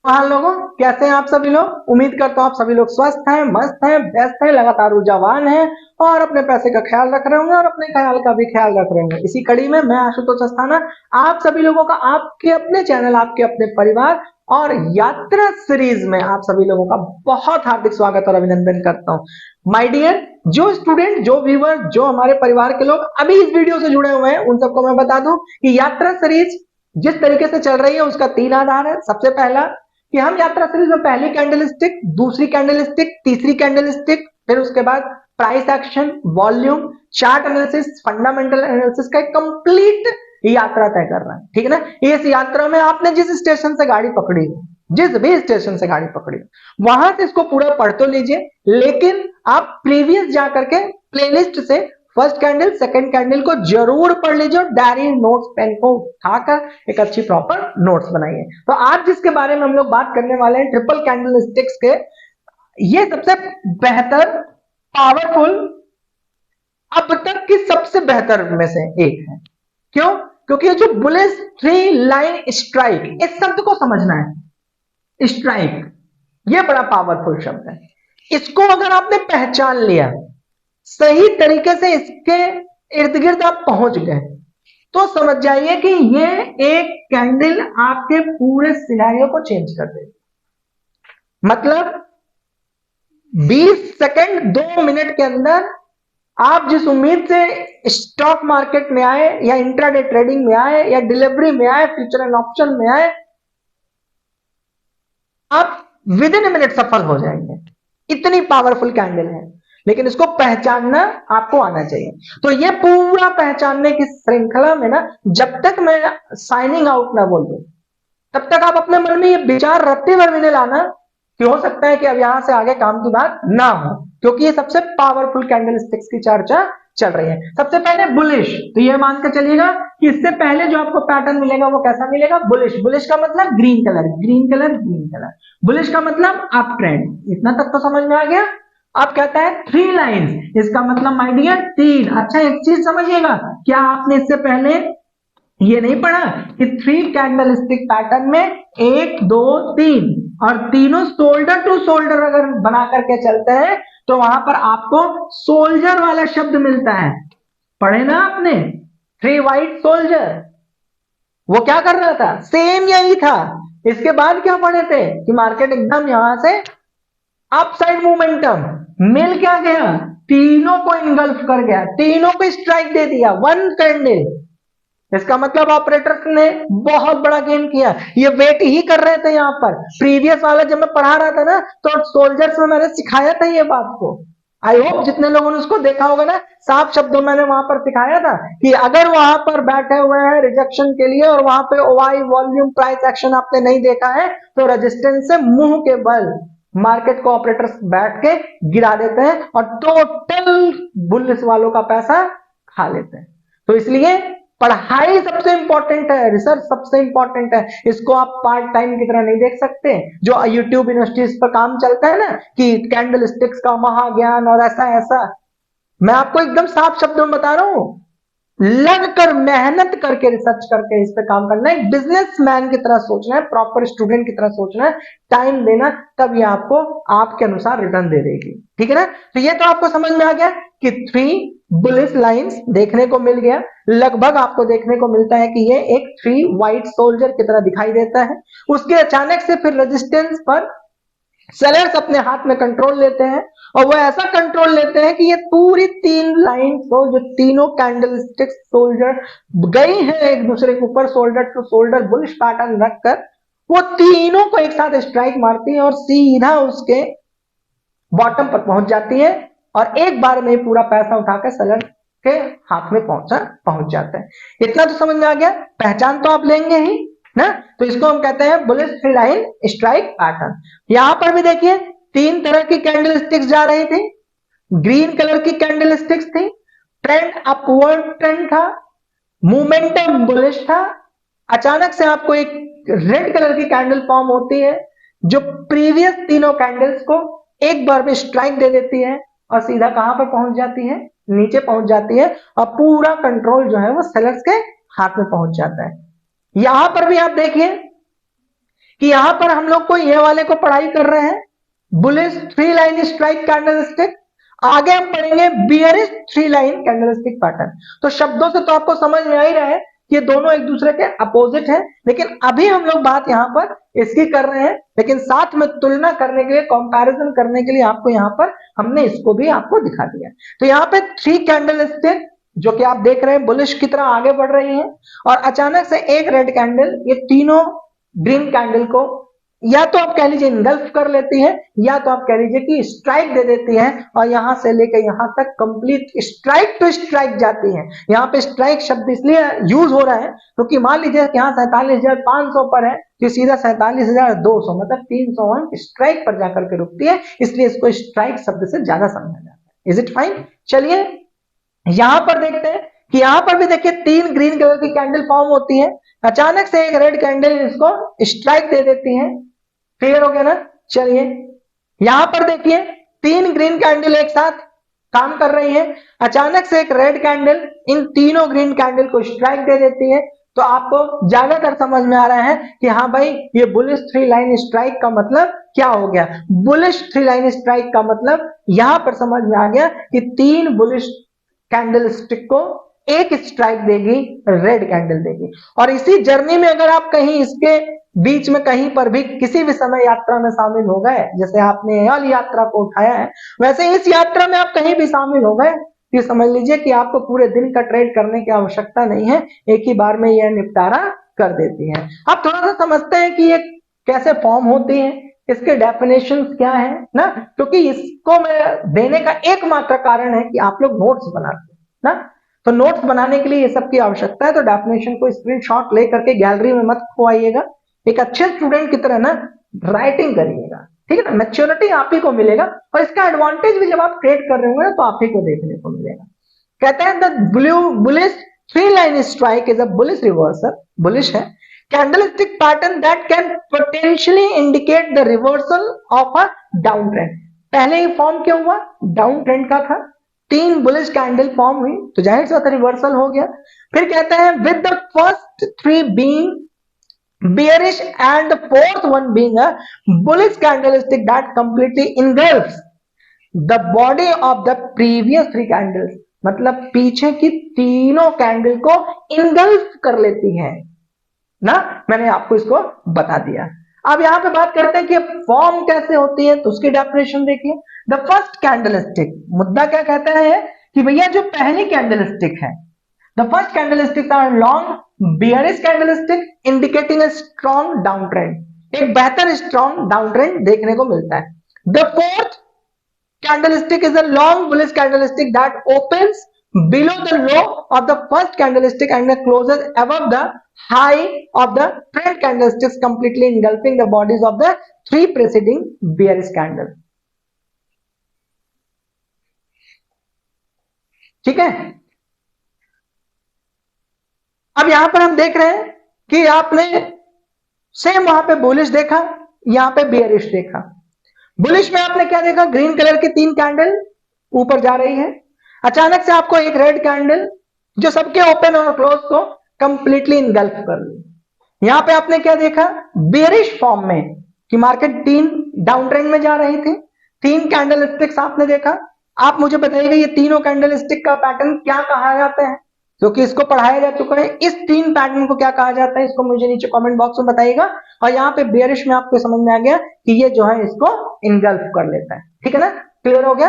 हाँ लोगों, कैसे हैं आप सभी लोग। उम्मीद करता हूँ आप सभी लोग स्वस्थ हैं, मस्त हैं, व्यस्त हैं, लगातार ऊर्जावान हैं और अपने पैसे का ख्याल रख रहे होंगे और अपने ख्याल का भी ख्याल रख रहे होंगे। इसी कड़ी में मैं आशुतोष अस्थाना आप सभी लोगों का आपके अपने चैनल, आपके अपने परिवार और यात्रा सीरीज में आप सभी लोगों का बहुत हार्दिक स्वागत और अभिनंदन करता हूँ। माय डियर, जो स्टूडेंट, जो व्यूवर, जो हमारे परिवार के लोग अभी इस वीडियो से जुड़े हुए हैं उन सबको मैं बता दूं कि यात्रा सीरीज जिस तरीके से चल रही है उसका 3 आधार है। सबसे पहला कि हम यात्रा सीरीज में पहली कैंडल स्टिक, दूसरी कैंडल स्टिक, तीसरी कैंडल स्टिक, फिर उसके बाद price action, volume, chart analysis, fundamental analysis का एक कंप्लीट यात्रा तय कर रहा है। ठीक है ना। इस यात्रा में आपने जिस स्टेशन से गाड़ी पकड़ी हो, जिस भी स्टेशन से गाड़ी पकड़ी हो, वहां से इसको पूरा पढ़ तो लीजिए, लेकिन आप प्रीवियस जाकर के प्लेलिस्ट से फर्स्ट कैंडल, सेकंड कैंडल को जरूर पढ़ लीजिए और डायरी, नोट्स, पेन को उठाकर एक अच्छी प्रॉपर नोट्स बनाइए। तो आज जिसके बारे में हम लोग बात करने वाले हैं, ट्रिपल कैंडल स्टिक्स के, ये सबसे बेहतर, पावरफुल, अब तक की सबसे बेहतर में से एक है। क्यों? क्योंकि ये जो बुलिश थ्री लाइन स्ट्राइक, इस शब्द को समझना है। स्ट्राइक ये बड़ा पावरफुल शब्द है। इसको अगर आपने पहचान लिया, सही तरीके से इसके इर्द गिर्द आप पहुंच गए, तो समझ जाइए कि ये एक कैंडल आपके पूरे सिनेरियो को चेंज कर देगी। मतलब 20 सेकंड, 2 मिनट के अंदर आप जिस उम्मीद से स्टॉक मार्केट में आए या इंट्राडे ट्रेडिंग में आए या डिलीवरी में आए, फ्यूचर एंड ऑप्शन में आए, आप विद इन मिनट सफल हो जाएंगे। इतनी पावरफुल कैंडल है, लेकिन इसको पहचानना आपको आना चाहिए। तो ये पूरा पहचानने की श्रृंखला में ना, जब तक मैं साइनिंग आउट ना बोल दूं, तब तक आप अपने मन में ये विचार रटते हुए नहीं लाना कि हो सकता है कि अब यहां से आगे काम की बात ना हो, क्योंकि ये सबसे पावरफुल कैंडल स्टिक्स की चर्चा चल रही है। सबसे पहले बुलिश, तो ये मान के चलिएगा कि इससे पहले जो आपको पैटर्न मिलेगा वो कैसा मिलेगा, बुलिश। बुलिश का मतलब green colour, green colour, green colour. Bullish का मतलब अप ट्रेंड। इतना तक तो समझ में आ गया। अब कहता है 3 लाइन्स, इसका मतलब माय डियर 3। अच्छा, एक चीज समझिएगा, क्या आपने इससे पहले ये नहीं पढ़ा कि 3 कैंडल स्टिक पैटर्न में 1 2 3 और तीनों शोल्डर टू शोल्डर अगर बना करके चलते हैं तो वहां पर आपको सोल्जर वाला शब्द मिलता है। पढ़े ना आपने, 3 वाइट सोल्जर। वो क्या कर रहा था, सेम यही था। इसके बाद क्या पढ़े थे कि मार्केट एकदम यहां से अपसाइड मोमेंटम मिल क्या गया, तीनों को इनगल्फ कर गया, तीनों को स्ट्राइक दे दिया, 1 कैंडल। इसका मतलब ऑपरेटर्स ने बहुत बड़ा गेन किया। ये वेट ही कर रहे थे यहाँ पर। प्रीवियस वाला जब मैं पढ़ा रहा था ना, तो सोल्जर्स में मैंने सिखाया था ये बात को। आई होप जितने लोगों ने उसको देखा होगा ना, साफ शब्दों मैंने वहां पर सिखाया था कि अगर वहां पर बैठे हुए हैं रिजेक्शन के लिए और वहां पे ओवाई, वॉल्यूम, प्राइस एक्शन आपने नहीं देखा है, तो रेजिस्टेंस से मुंह के बल मार्केट को ऑपरेटर्स बैठ के गिरा देते हैं और टोटल बुलिश वालों का पैसा खा लेते हैं। तो इसलिए पढ़ाई सबसे इंपॉर्टेंट है, रिसर्च सबसे इंपॉर्टेंट है। इसको आप पार्ट टाइम की तरह नहीं देख सकते। जो यूट्यूब यूनिवर्सिटीज पर काम चलता है ना कि कैंडल स्टिक्स का महाज्ञान और ऐसा ऐसा, मैं आपको एकदम साफ शब्दों में बता रहा हूं, लगकर मेहनत करके रिसर्च करके इस पे काम करना है। बिजनेसमैन की तरह सोचना है, प्रॉपर स्टूडेंट की तरह सोचना है, टाइम देना, तब ये आपको आपके अनुसार रिटर्न दे देगी। ठीक है ना। तो ये तो आपको समझ में आ गया कि 3 बुलिश लाइंस देखने को मिल गया। लगभग आपको देखने को मिलता है कि ये एक 3 वाइट सोल्जर की तरह दिखाई देता है। उसके अचानक से फिर रेजिस्टेंस पर सेलर्स अपने हाथ में कंट्रोल लेते हैं और वो ऐसा कंट्रोल लेते हैं कि ये पूरी 3 लाइन को, जो तीनों कैंडल स्टिक सोल्जर गई है एक दूसरे के ऊपर, shoulder to shoulder bullish pattern रखकर, वो तीनों को एक साथ स्ट्राइक मारती है और सीधा उसके बॉटम पर पहुंच जाती है और एक बार में पूरा पैसा उठाकर सेलर के हाथ में पहुंच जाता है। इतना तो समझ में आ गया, पहचान तो आप लेंगे ही ना। तो इसको हम कहते हैं bullish three line strike pattern. यहां पर भी देखिए 3 तरह की कैंडल स्टिक्स जा रही थी। ग्रीन कलर की कैंडल स्टिक्स थी, ट्रेंड अपवर्ड ट्रेंड था, मोमेंटम बुलिश था। अचानक से आपको एक रेड कलर की कैंडल फॉर्म होती है जो प्रीवियस तीनों कैंडल्स को एक बार में स्ट्राइक दे देती है और सीधा कहां पर पहुंच जाती है, नीचे पहुंच जाती है और पूरा कंट्रोल जो है वो सेलर्स के हाथ में पहुंच जाता है। यहां पर भी आप देखिए कि यहां पर हम लोग को ये वाले को पढ़ाई कर रहे हैं, बुलिश 3 लाइन स्ट्राइक कैंडलस्टिक, आगे हम पढ़ेंगे बियरिश 3 लाइन कैंडलस्टिक पैटर्न। तो शब्दों से तो आपको समझ में आ ही रहा है कि ये दोनों एक दूसरे के अपोजिट हैं, लेकिन अभी हम लोग बात यहां पर इसकी कर रहे हैं, लेकिन साथ में तुलना करने के लिए, कंपैरिजन करने के लिए आपको यहां पर हमने इसको भी आपको दिखा दिया। तो यहां पे 3 कैंडलस्टिक जो कि आप देख रहे हैं बुलिश की तरह आगे बढ़ रही है, और अचानक से एक रेड कैंडल ये तीनों ग्रीन कैंडल को या तो आप कह लीजिए इनगल्फ कर लेती है, या तो आप कह लीजिए कि स्ट्राइक दे देती है, और यहां से लेकर यहां तक कंप्लीट स्ट्राइक टू स्ट्राइक जाती है। यहां पे स्ट्राइक शब्द इसलिए यूज हो रहा है क्योंकि मान लीजिए कि यहां 47,500 पर है, तो सीधा 47,200 मतलब 300 अंक स्ट्राइक पर जाकर के रुकती है, इसलिए इसको स्ट्राइक शब्द से ज्यादा समझा जाता है। Is it fine? चलिए यहां पर देखते हैं कि यहां पर भी देखिए 3 ग्रीन कलर की कैंडल फॉर्म होती है, अचानक से एक रेड कैंडल इसको स्ट्राइक दे देती है। क्लियर हो गया ना? चलिए यहां पर देखिए 3 ग्रीन कैंडल एक साथ काम कर रही है, अचानक से एक रेड कैंडल इन तीनों ग्रीन कैंडल को स्ट्राइक दे देती है। तो आपको ज्यादातर समझ में आ रहा है कि हाँ भाई ये बुलिश 3 लाइन स्ट्राइक का मतलब क्या हो गया। बुलिश 3 लाइन स्ट्राइक का मतलब यहां पर समझ में आ गया कि 3 बुलिश कैंडल स्टिक को एक स्ट्राइक देगी, रेड कैंडल देगी। और इसी जर्नी में अगर आप कहीं इसके बीच में कहीं पर भी किसी भी समय यात्रा में शामिल हो गए, जैसे आपने यल यात्रा को उठाया है, वैसे इस यात्रा में आप कहीं भी शामिल हो गए, ये समझ लीजिए कि आपको पूरे दिन का ट्रेड करने की आवश्यकता नहीं है, एक ही बार में यह निपटारा कर देती है। आप थोड़ा सा समझते हैं कि ये कैसे फॉर्म होती है, इसके डेफिनेशन क्या है ना, क्योंकि इसको मैं देने का एकमात्र कारण है कि आप लोग नोट्स बनाते हैं ना, तो नोट्स बनाने के लिए ये सब की आवश्यकता है। तो डेफिनेशन को स्क्रीनशॉट ले करके गैलरी में मत खोआइएगा, एक अच्छे स्टूडेंट की तरह ना राइटिंग करिएगा, ठीक है ना, मैच्योरिटी आप ही को मिलेगा, और इसका एडवांटेज भी जब आप ट्रेड कर रहे होंगे तो आप ही को देखने को मिलेगा। कहते हैं the bullish 3 line strike is a bullish reversal, bullish है candlestick pattern that can potentially indicate the reversal of a down trend. पहले ही फॉर्म क्या हुआ, डाउन ट्रेंड का था, 3 बुलिश कैंडल फॉर्म हुई, तो जाहिर सा रिवर्सल हो गया। फिर कहते हैं with the first 3 being bearish and the fourth one being a bullish candlestick that completely engulfs the body of the previous 3 candles, मतलब पीछे की तीनों कैंडल को इंगल्फ कर लेती है ना, मैंने आपको इसको बता दिया। अब यहां पे बात करते हैं कि फॉर्म कैसे होती है, तो उसकी डेफिनेशन देखिए। द फर्स्ट कैंडलस्टिक, मुद्दा क्या कहता है कि भैया जो पहली कैंडलस्टिक है, the first candlesticks are long bearish candlestick indicating a strong downtrend, एक बेहतर strong downtrend देखने को मिलता है। The fourth candlestick is a long bullish candlestick that opens below the low of the first candlestick and closes above the high of the trend candlesticks, completely engulfing the bodies of the 3 preceding bearish candles। ठीक है, अब यहां पर हम देख रहे हैं कि आपने सेम वहां पे बुलिश देखा, यहां पे बियरिश देखा। बुलिश में आपने क्या देखा, ग्रीन कलर की 3 कैंडल ऊपर जा रही है, अचानक से आपको एक रेड कैंडल जो सबके ओपन और क्लोज को कंप्लीटली इनगल्फ कर ली। यहां पे आपने क्या देखा, बियरिश फॉर्म में कि मार्केट 3 डाउन ट्रेंड में जा रही थी, 3 कैंडल स्टिक्स आपने देखा। आप मुझे बताइएगा ये तीनों कैंडल स्टिक का पैटर्न क्या कहा जाता है, क्योंकि इसको पढ़ाया जा चुका है, इस 3 पैटर्न को क्या कहा जाता है, इसको मुझे नीचे कमेंट बॉक्स में बताइएगा। और यहाँ पे बेयरिश में आपको समझ में आ गया कि ये जो है इसको इनगल्फ कर लेता है, ठीक है ना, क्लियर हो गया।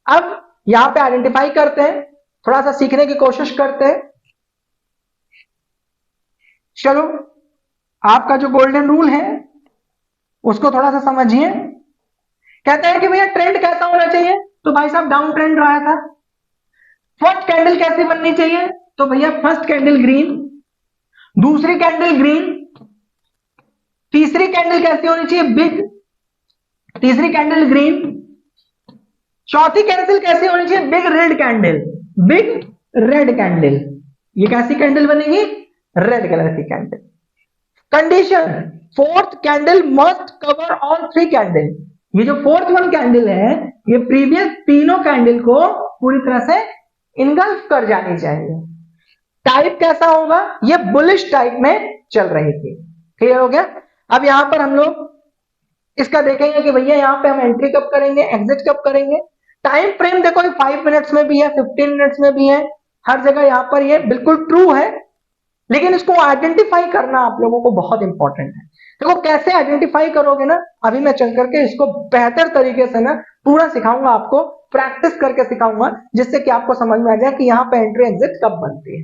अब यहाँ पे आइडेंटिफाई करते हैं, थोड़ा सा सीखने की कोशिश करते हैं। चलो आपका जो गोल्डन रूल है उसको थोड़ा सा समझिए। कहते हैं कि भैया ट्रेंड कैसा होना चाहिए, तो भाई साहब डाउन ट्रेंड रहा था। फर्स्ट कैंडल कैसी बननी चाहिए, तो भैया फर्स्ट कैंडल ग्रीन, दूसरी कैंडल ग्रीन, तीसरी कैंडल कैसी होनी चाहिए, बिग, तीसरी कैंडल ग्रीन, चौथी कैंडल कैसी होनी चाहिए, big red candle, big red candle. ये कैसी कैंडल बनेगी, रेड कलर की candle. Condition, fourth candle must cover all 3 candle. ये जो फोर्थ वन कैंडल है ये प्रीवियस तीनों कैंडल को पूरी तरह से इनगल्फ कर जानी चाहिए। टाइप कैसा होगा, ये बुलिश टाइप में चल रही थी, क्लियर हो गया। अब यहां पर हम लोग इसका देखेंगे कि भैया यहाँ पे हम एंट्री कब करेंगे, एग्जिट कब करेंगे। टाइम फ्रेम देखो 5 मिनट्स में भी है, 15 मिनट्स में भी है, हर जगह यहाँ पर ये बिल्कुल ट्रू है। लेकिन इसको आइडेंटिफाई करना आप लोगों को बहुत इंपॉर्टेंट है। देखो कैसे आइडेंटिफाई करोगे ना, अभी मैं चल करके इसको बेहतर तरीके से ना पूरा सिखाऊंगा, आपको प्रैक्टिस करके सिखाऊंगा, जिससे कि आपको समझ में आ जाए कि यहाँ पे एंट्री एग्जिट कब बनती है।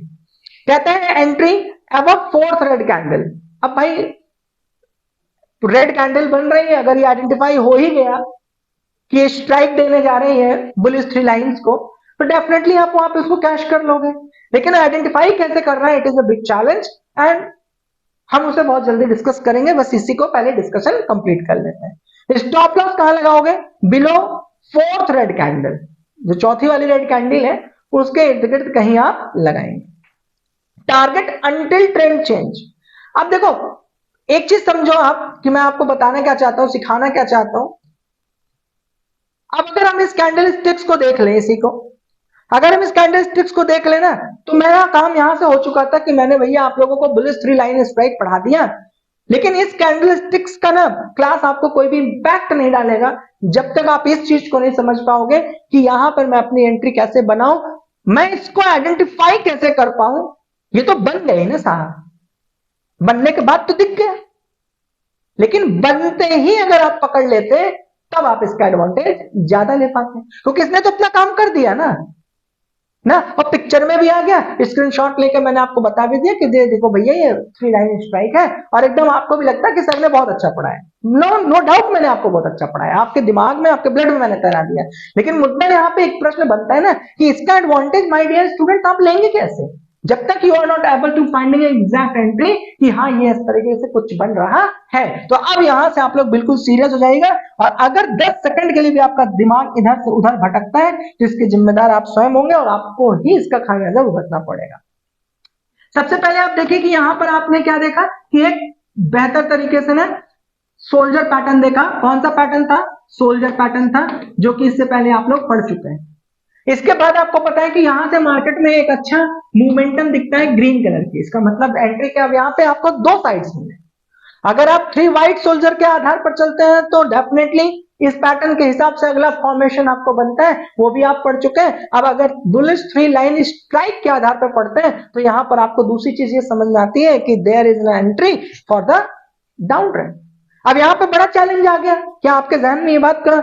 कहते हैं entry above fourth red candle. अब भाई रेड कैंडल बन रही है, अगर ये आइडेंटिफाई हो ही गया कि ये स्ट्राइक देने जा रही है बुलिश थ्री लाइंस को, तो डेफिनेटली आप वहां पे उसको कैश कर लोगे। लेकिन आइडेंटिफाई कैसे करना है, it is a big challenge, and हम उसे बहुत जल्दी डिस्कस करेंगे। बस इसी को पहले डिस्कशन कंप्लीट कर लेते हैं। स्टॉप लॉस कहां लगाओगे, बिलो फोर्थ रेड कैंडल, जो चौथी वाली रेड कैंडल है उसके इर्द गिर्द कहीं आप लगाएंगे। Target until trend change. अब देखो एक चीज समझो आप कि मैं आपको बताना क्या चाहता हूं, सिखाना क्या चाहता हूं। अब अगर हम इस कैंडल स्टिक्स को देख लें, इसी को अगर हम इस कैंडल स्टिक्स को देख लेना, तो मेरा काम यहां से हो चुका था कि मैंने भैया आप लोगों को बुलिश थ्री लाइन स्ट्राइक पढ़ा दिया। लेकिन इस कैंडल स्टिक्स का ना क्लास आपको कोई भी इंपैक्ट नहीं डालेगा जब तक आप इस चीज को नहीं समझ पाओगे कि यहां पर मैं अपनी एंट्री कैसे बनाऊं, मैं इसको आइडेंटिफाई कैसे कर पाऊं। ये तो बन गए ना साहब, बनने के बाद तो दिख गया, लेकिन बनते ही अगर आप पकड़ लेते तब आप इसका एडवांटेज ज्यादा ले पाते, क्योंकि इसने तो अपना काम कर दिया ना। और पिक्चर में भी आ गया, स्क्रीनशॉट लेकर मैंने आपको बता भी दिया कि देखो भैया ये थ्री लाइन स्ट्राइक है, और एकदम आपको भी लगता है कि सर ने बहुत अच्छा पढ़ा है। नो डाउट मैंने आपको बहुत अच्छा पढ़ा है, आपके दिमाग में आपके ब्लड में मैंने तैरा दिया। लेकिन मुद्दा यहाँ पे एक प्रश्न बनता है ना कि इसका एडवांटेज माय डियर स्टूडेंट आप लेंगे कैसे, जब तक you are not able to finding exact entry कि हाँ ये इस तरीके से कुछ बन रहा है। तो अब यहां से आप लोग बिल्कुल सीरियस हो जाएगा, और अगर 10 सेकंड के लिए भी आपका दिमाग इधर से उधर भटकता है तो इसके जिम्मेदार आप स्वयं होंगे, और आपको ही इसका खामियाजा भुगतना पड़ेगा। सबसे पहले आप देखिए कि यहां पर आपने क्या देखा कि एक बेहतर तरीके से ना सोल्जर पैटर्न देखा। कौन सा पैटर्न था, सोल्जर पैटर्न था, जो कि इससे पहले आप लोग पढ़ चुके हैं। इसके बाद आपको पता है कि यहां से मार्केट में एक अच्छा मोमेंटम दिखता है ग्रीन कलर की, इसका मतलब एंट्री के अब यहां पे आपको दो साइड्स मिले। अगर आप थ्री व्हाइट सोल्जर के आधार पर चलते हैं तो डेफिनेटली इस पैटर्न के हिसाब से अगला फॉर्मेशन आपको बनता है, वो भी आप पढ़ चुके हैं। अब अगर बुलिश थ्री लाइन स्ट्राइक के आधार पर पढ़ते हैं तो यहां पर आपको दूसरी चीज ये समझ में आती है कि there is an entry for the down trend. अब यहां पे बड़ा चैलेंज आ गया, क्या आपके जहन में ये बात का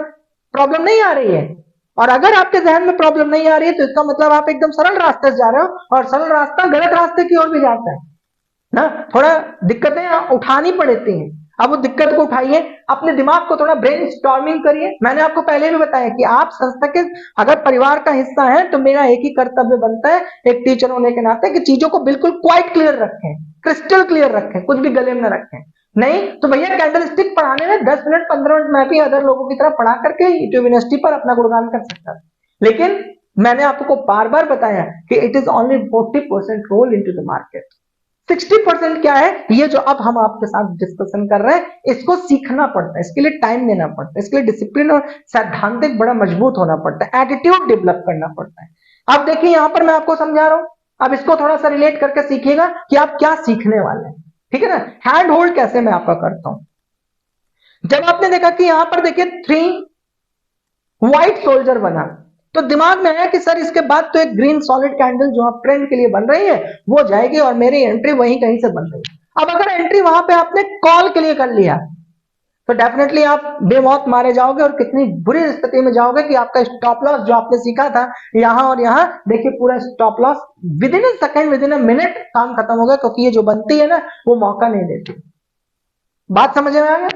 प्रॉब्लम नहीं आ रही है? और अगर आपके जहन में प्रॉब्लम नहीं आ रही है तो इसका मतलब आप एकदम सरल रास्ते से जा रहे हो, और सरल रास्ता गलत रास्ते की ओर भी जाता है ना। थोड़ा दिक्कतें उठानी पड़ती हैं, अब वो दिक्कत को उठाइए, अपने दिमाग को थोड़ा ब्रेन स्टॉर्मिंग करिए। मैंने आपको पहले भी बताया कि आप संस्था के अगर परिवार का हिस्सा है तो मेरा एक ही कर्तव्य बनता है एक टीचर होने के नाते कि चीजों को बिल्कुल क्वाइट क्लियर रखें, क्रिस्टल क्लियर रखें, कुछ भी गले में न रखें। नहीं तो भैया कैंडल स्टिक पढ़ाने में 10 मिनट 15 मिनट मैं भी अदर लोगों की तरह पढ़ा करके यूनिवर्सिटी पर अपना गुणगान कर सकता था, लेकिन मैंने आपको बार बार बताया कि it is only 40% role into the market. 60% क्या है, ये जो अब हम आपके साथ डिस्कशन कर रहे हैं इसको सीखना पड़ता है, इसके लिए टाइम देना पड़ता है, इसके लिए डिसिप्लिन और सैद्धांतिक बड़ा मजबूत होना पड़ता है, एटीट्यूड डेवलप करना पड़ता है। अब देखिए यहां पर मैं आपको समझा रहा हूं, अब इसको थोड़ा सा रिलेट करके सीखिएगा कि आप क्या सीखने वाले हैं, ठीक है ना। हैंड होल्ड कैसे मैं आपका करता हूं। जब आपने देखा कि यहां पर देखिए थ्री व्हाइट सोल्जर बना, तो दिमाग में आया कि सर इसके बाद तो एक ग्रीन सॉलिड कैंडल जो आप ट्रेंड के लिए बन रही है वो जाएगी और मेरी एंट्री वहीं कहीं से बन रही है। अब अगर एंट्री वहां पे आपने कॉल के लिए कर लिया तो डेफिनेटली आप बेमौत मारे जाओगे, और कितनी बुरी स्थिति में जाओगे कि आपका स्टॉप लॉस जो आपने सीखा था यहां और यहां, देखिए पूरा stop loss with in A second with in a minute काम खत्म हो गया, क्योंकि ये जो बनती है ना वो मौका नहीं देती। बात समझ में आ गया।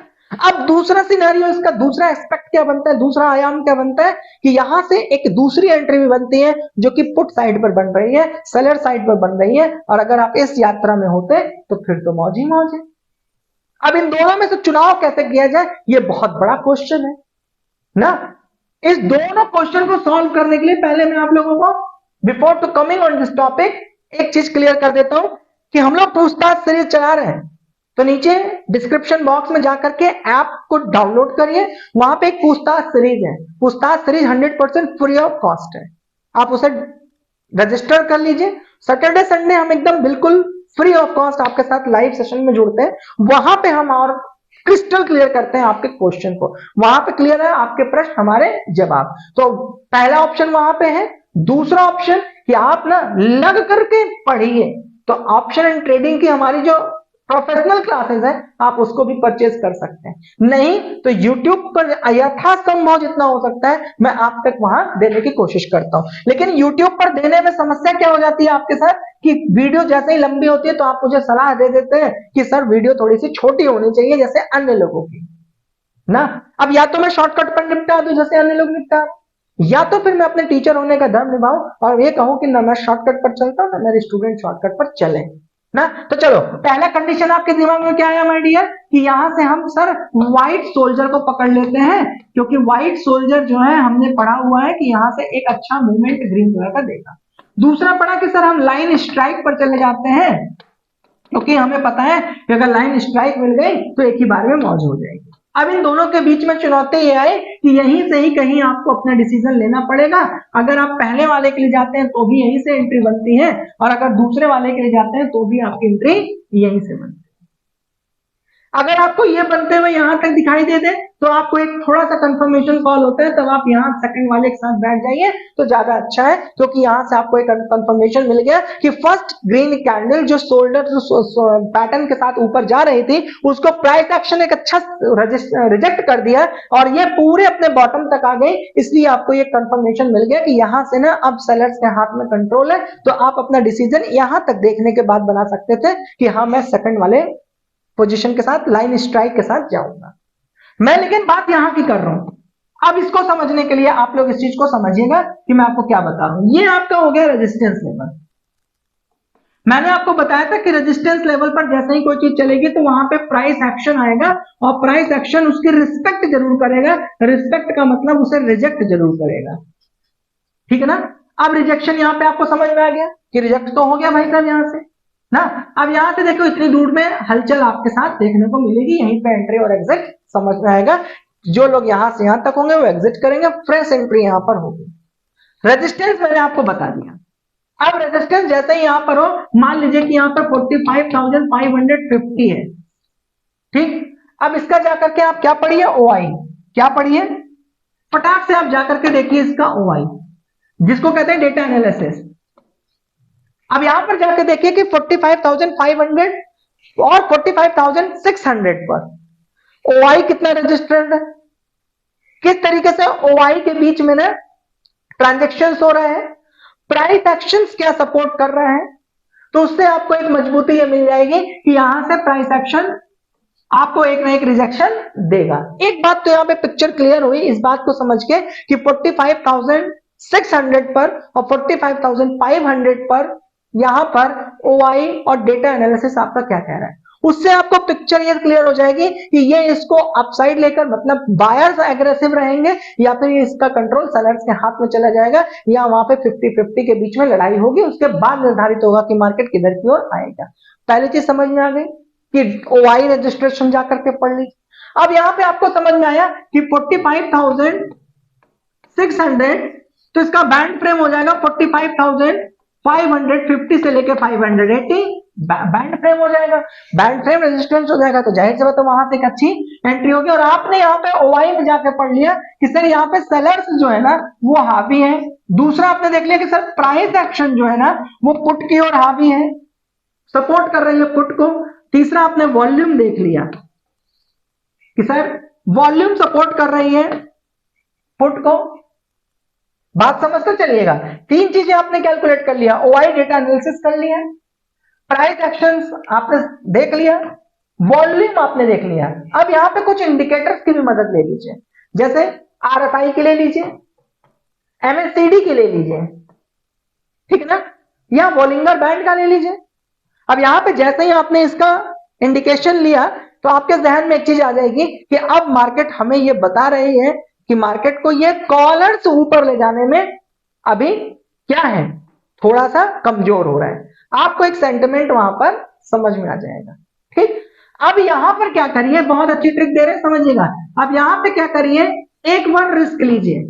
अब दूसरा सिनेरियो, इसका दूसरा एस्पेक्ट क्या बनता है, दूसरा आयाम क्या बनता है कि यहां से एक दूसरी एंट्री भी बनती है जो कि पुट साइड पर बन रही है, सेलर साइड पर बन रही है, और अगर आप इस यात्रा में होते तो फिर तो मौज ही मौज है। अब इन दोनों में से चुनाव कैसे किया जाए ये बहुत बड़ा क्वेश्चन है ना। इस दोनों क्वेश्चन को सॉल्व करने के लिए पहले मैं आप लोगों को before to coming on this topic एक चीज क्लियर कर देता हूं कि हम लोग पूछताछ सीरीज चला रहे हैं, तो नीचे डिस्क्रिप्शन बॉक्स में जाकर के ऐप को डाउनलोड करिए, वहां पे एक पूछताछ सीरीज है, पूछताछ सीरीज 100% फ्री ऑफ कॉस्ट है, आप उसे रजिस्टर कर लीजिए। सैटरडे संडे हम एकदम बिल्कुल फ्री ऑफ कॉस्ट आपके साथ लाइव सेशन में जुड़ते हैं, वहां पे हम और क्रिस्टल क्लियर करते हैं आपके क्वेश्चन को। वहां पे क्लियर है आपके प्रश्न, हमारे जवाब। तो पहला ऑप्शन वहां पे है। दूसरा ऑप्शन कि आप ना लग करके पढ़िए, तो ऑप्शन एंड ट्रेडिंग की हमारी जो प्रोफेशनल क्लासेस है आप उसको भी परचेज कर सकते हैं। नहीं तो YouTube पर यथासंभव जितना हो सकता है मैं आप तक वहां देने की कोशिश करता हूं। लेकिन YouTube पर देने में समस्या क्या हो जाती है आपके साथ कि वीडियो जैसे ही लंबी होती है तो आप मुझे सलाह दे देते हैं कि सर वीडियो थोड़ी सी छोटी होनी चाहिए जैसे अन्य लोगों की ना। अब या तो मैं शॉर्टकट पर निपटा दूं जैसे अन्य लोग निपटा, या तो फिर मैं अपने टीचर होने का धर्म निभाऊं और ये कहूं कि ना मैं शॉर्टकट पर चलता हूं ना मेरे स्टूडेंट शॉर्टकट पर चले ना। तो चलो पहला कंडीशन आपके दिमाग में क्या है माय डियर कि यहां से हम सर व्हाइट सोल्जर को पकड़ लेते हैं, क्योंकि व्हाइट सोल्जर जो है हमने पढ़ा हुआ है कि यहां से एक अच्छा मूवमेंट ग्रीन कलर का देगा। दूसरा पढ़ा कि सर हम लाइन स्ट्राइक पर चले जाते हैं, क्योंकि हमें पता है कि अगर लाइन स्ट्राइक मिल गई तो एक ही बार में मौज हो जाएगी। अब इन दोनों के बीच में चुनौती ये आई कि यहीं से ही कहीं आपको अपना डिसीजन लेना पड़ेगा। अगर आप पहले वाले के लिए जाते हैं तो भी यहीं से एंट्री बनती है, और अगर दूसरे वाले के लिए जाते हैं तो भी आपकी एंट्री यहीं से बनती है। अगर आपको ये बनते हुए यहां तक दिखाई दे दे तो आपको एक थोड़ा सा कंफर्मेशन कॉल होता है, तब आप यहाँ सेकंड वाले के साथ बैठ जाइए तो ज्यादा अच्छा है, क्योंकि यहां से आपको एक कंफर्मेशन मिल गया कि फर्स्ट ग्रीन कैंडल जो शोल्डर पैटर्न के साथ ऊपर जा रही थी उसको प्राइस एक्शन एक अच्छा रिजेक्ट कर दिया और ये पूरे अपने बॉटम तक आ गई। इसलिए आपको ये कंफर्मेशन मिल गया कि यहां से ना अब सेलर्स के हाथ में कंट्रोल है, तो आप अपना डिसीजन यहां तक देखने के बाद बना सकते थे कि हाँ मैं सेकंड वाले पोजीशन के साथ लाइन स्ट्राइक के साथ जाऊंगा मैं। लेकिन बात यहां की कर रहा हूं। अब इसको समझने के लिए आप लोग इस चीज को समझिएगा कि मैं आपको क्या बता रहा हूं। ये आपका हो गया रेजिस्टेंस लेवल। मैंने आपको बताया था कि रेजिस्टेंस लेवल पर जैसे ही कोई चीज चलेगी तो वहां पे प्राइस एक्शन आएगा और प्राइस एक्शन उसकी रिस्पेक्ट जरूर करेगा। रिस्पेक्ट का मतलब उसे रिजेक्ट जरूर करेगा, ठीक है ना। अब रिजेक्शन यहां पे आपको समझ में आ गया कि रिजेक्ट तो हो गया भाई साहब यहां से ना। अब यहां से देखो इतनी दूर में हलचल आपके साथ देखने को मिलेगी, यहीं पे एंट्री और एग्जिट समझ में आएगा। जो लोग यहां से यहां तक होंगे वो एग्जिट करेंगे, फ्रेश एंट्री यहां पर होगी। रेजिस्टेंस मैंने आपको बता दिया। अब रेजिस्टेंस जैसे ही यहां पर हो, मान लीजिए कि यहां पर 45,550 है, ठीक। अब इसका जाकर के आप क्या पढ़िए, ओआई क्या पढ़िए, फटाक से आप जाकर के देखिए इसका ओआई जिसको कहते हैं डेटा एनालिसिस। अब यहां पर जाकर देखिए कि 45,500 और 45,600 पर ओआई कितना रजिस्टर्ड है, किस तरीके से ओआई के बीच में ना ट्रांजेक्शन हो रहे हैं, प्राइस एक्शंस क्या सपोर्ट कर रहे हैं, तो उससे आपको एक मजबूती ये मिल जाएगी कि यहां से प्राइस एक्शन आपको एक ना एक रिजेक्शन देगा। एक बात तो यहां पे पिक्चर क्लियर हुई इस बात को समझ के कि 45,600 पर और 45,500 पर यहां पर ओआई और डेटा एनालिसिस आपका क्या कह रहा है, उससे आपको पिक्चर ये क्लियर हो जाएगी कि ये इसको अपसाइड लेकर मतलब बायर्स एग्रेसिव रहेंगे या फिर इसका कंट्रोल सेलर्स के हाथ में चला जाएगा, या वहां पे 50-50 के बीच में लड़ाई होगी। उसके बाद निर्धारित होगा कि मार्केट किधर की ओर आएगा। पहली चीज समझ में आ गई कि ओआई रजिस्ट्रेशन जाकर के पढ़ लीजिए। अब यहां पे आपको समझ में आया कि 45,600 तो इसका बैंड फ्रेम हो जाएगा 45,550 से लेके 580 बैंड फ्रेम हो जाएगा। बैंड फ्रेम रेजिस्टेंस हो जाएगा तो जाहिर सी बात है वहां से एक अच्छी एंट्री होगी। और आपने यहाँ पे ओआई में जाके पढ़ लिया कि सर यहाँ पे सेलर्स जो है ना वो हावी है। दूसरा आपने देख लिया कि सर प्राइस एक्शन जो है ना वो पुट की ओर हावी है, सपोर्ट कर रही है पुट को। तीसरा आपने वॉल्यूम देख लिया कि सर वॉल्यूम सपोर्ट कर रही है पुट को। बात समझते चलिएगा। तीन चीजें आपने कैलकुलेट कर लिया, ओआई डेटा एनालिसिस कर लिया, प्राइस एक्शंस आपने देख लिया, वॉल्यूम आपने देख लिया। अब यहां पे कुछ इंडिकेटर्स की भी मदद ले लीजिए, जैसे आरएसआई की ले लीजिए, एमएससीडी की ले लीजिए, ठीक है ना, या बॉलिंगर बैंड का ले लीजिए। अब यहां पे जैसे ही आपने इसका इंडिकेशन लिया तो आपके जहन में एक चीज आ जाएगी कि अब मार्केट हमें यह बता रही है कि मार्केट को ये कॉलर्स ऊपर ले जाने में अभी क्या है, थोड़ा सा कमजोर हो रहा है। आपको एक सेंटिमेंट वहां पर समझ में आ जाएगा, ठीक। अब यहां पर क्या करिए, बहुत अच्छी ट्रिक दे रहे हैं समझिएगा। अब यहां पे क्या करिए, एक बार रिस्क लीजिए,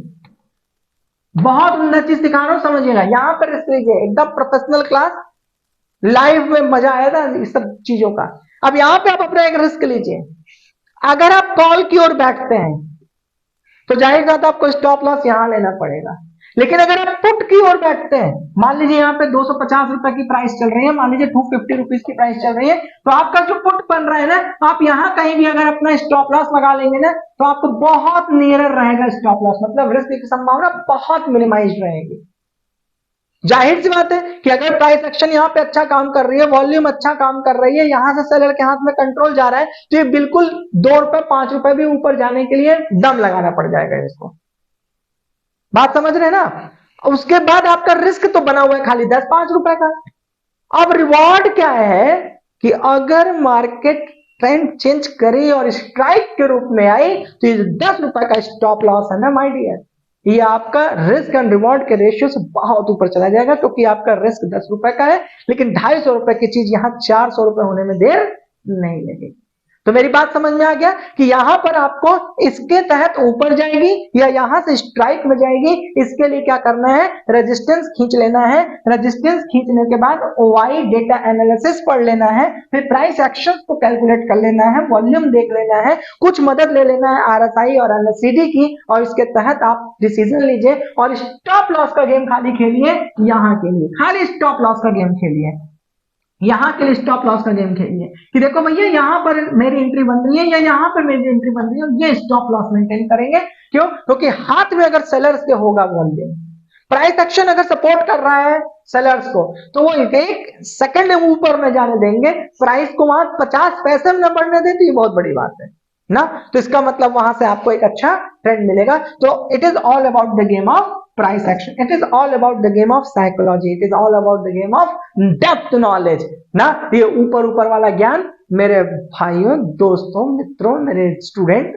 बहुत उम्दा चीज सिखा रहा हूं समझिएगा। यहां पर रिस्क लीजिए, एकदम प्रोफेशनल क्लास, लाइव में मजा आया था इस सब चीजों का। अब यहां पे आप अपना एक रिस्क लीजिए। अगर आप कॉल की ओर बैठते हैं तो जाहिर बात आपको स्टॉप लॉस यहां लेना पड़ेगा। लेकिन अगर आप पुट की ओर बैठते हैं, मान लीजिए यहाँ पे 250 रुपए की प्राइस चल रही है, मान लीजिए 250 रुपीज की प्राइस चल रही है, तो आपका जो पुट बन रहा है ना, आप यहाँ कहीं भी अगर अपना स्टॉप लॉस लगा लेंगे ना, तो आपको बहुत नियरर रहेगा स्टॉप लॉस, मतलब रिस्क की संभावना बहुत मिनिमाइज रहेगी। जाहिर सी बात है कि अगर प्राइस एक्शन यहाँ पे अच्छा काम कर रही है, वॉल्यूम अच्छा काम कर रही है, यहां से सेलर के हाथ में कंट्रोल जा रहा है, तो ये बिल्कुल 2 रुपए 5 रुपए भी ऊपर जाने के लिए दम लगाना पड़ जाएगा इसको। बात समझ रहे हैं ना? उसके बाद आपका रिस्क तो बना हुआ है खाली 10-5 रुपए का। अब रिवॉर्ड क्या है कि अगर मार्केट ट्रेंड चेंज करे और स्ट्राइक के रूप में आई, तो ये 10 रुपए का स्टॉप लॉस है ना माय डियर, ये आपका रिस्क एंड रिवॉर्ड के रेशियो से बहुत ऊपर चला जाएगा, क्योंकि आपका रिस्क 10 रुपए का है, लेकिन 250 रुपए की चीज यहां 400 रुपए होने में देर नहीं लगेगी। तो मेरी बात समझ में आ गया कि यहां पर आपको इसके तहत ऊपर जाएगी या यहां से स्ट्राइक में जाएगी, इसके लिए क्या करना है, रेजिस्टेंस खींच लेना है। रेजिस्टेंस खींचने के बाद वाई डेटा एनालिसिस पढ़ लेना है, फिर प्राइस एक्शन को कैलकुलेट कर लेना है, वॉल्यूम देख लेना है, कुछ मदद ले लेना है आरएसआई और एनएससीडी की, और इसके तहत आप डिसीजन लीजिए और स्टॉप लॉस का गेम खाली खेलिए। यहां के लिए खाली स्टॉप लॉस का गेम खेलिए, यहां के लिए स्टॉप लॉस का गेम खेलिए कि देखो भैया यहां पर मेरी एंट्री बन रही है या यहां पर मेरी एंट्री बन रही है, ये स्टॉप लॉस मेंटेन करेंगे। क्यों? क्योंकि हाथ में अगर सेलर्स के होगा वॉल्यूम, प्राइस एक्शन अगर सपोर्ट कर रहा है सेलर्स को, तो वो 1 सेकंड ऊपर न जाने देंगे, प्राइस को वहां 50 पैसे में न बढ़ने दें, तो ये बहुत बड़ी बात है ना। तो इसका मतलब वहां से आपको एक अच्छा ट्रेंड मिलेगा। तो it is all about the game of price action, it is all about the game of psychology, it is all about the game of depth knowledge ना। ये ऊपर ऊपर वाला ज्ञान मेरे भाइयों, दोस्तों, मित्रों, मेरे स्टूडेंट,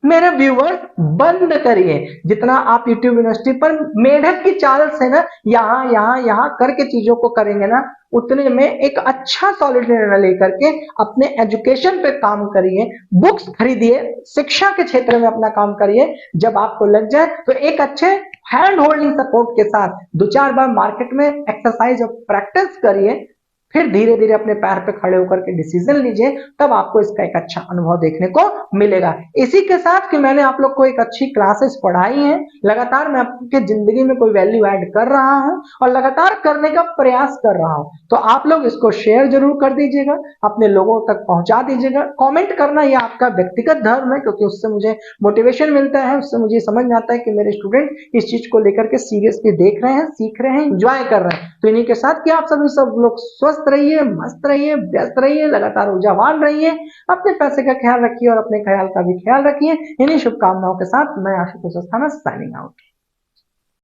मेरे व्यूअर्स बंद करिए। जितना आप YouTube यूनिवर्सिटी पर मेढक की चाल से ना यहाँ करके चीजों को करेंगे ना, उतने में एक अच्छा सॉलिड निर्णय लेकर के अपने एजुकेशन पे काम करिए, बुक्स खरीदिए, शिक्षा के क्षेत्र में अपना काम करिए। जब आपको लग जाए तो एक अच्छे हैंड होल्डिंग सपोर्ट के साथ 2-4 बार मार्केट में एक्सरसाइज और प्रैक्टिस करिए, फिर धीरे धीरे अपने पैर पे खड़े होकर के डिसीजन लीजिए, तब आपको इसका एक अच्छा अनुभव देखने को मिलेगा। इसी के साथ कि मैंने आप लोग को एक अच्छी क्लासेस पढ़ाई हैं, लगातार मैं आपके जिंदगी में कोई वैल्यू ऐड कर रहा हूं और लगातार करने का प्रयास कर रहा हूं, तो आप लोग इसको शेयर जरूर कर दीजिएगा, अपने लोगों तक पहुंचा दीजिएगा। कॉमेंट करना यह आपका व्यक्तिगत धर्म है, क्योंकि उससे मुझे मोटिवेशन मिलता है, उससे मुझे समझ में आता है कि मेरे स्टूडेंट इस चीज को लेकर के सीरियसली देख रहे हैं, सीख रहे हैं, एंजॉय कर रहे हैं। तो इन्हीं के साथ कि आप सभी सब लोग स्वस्थ रहिए, मस्त रहिए, व्यस्त रहिए, लगातार ऊर्जावान रहिए, अपने पैसे का ख्याल रखिए और अपने ख्याल का भी ख्याल रखिए। इन्हीं शुभकामनाओं के साथ मैं आशुतोष अस्थाना साइनिंग आउट।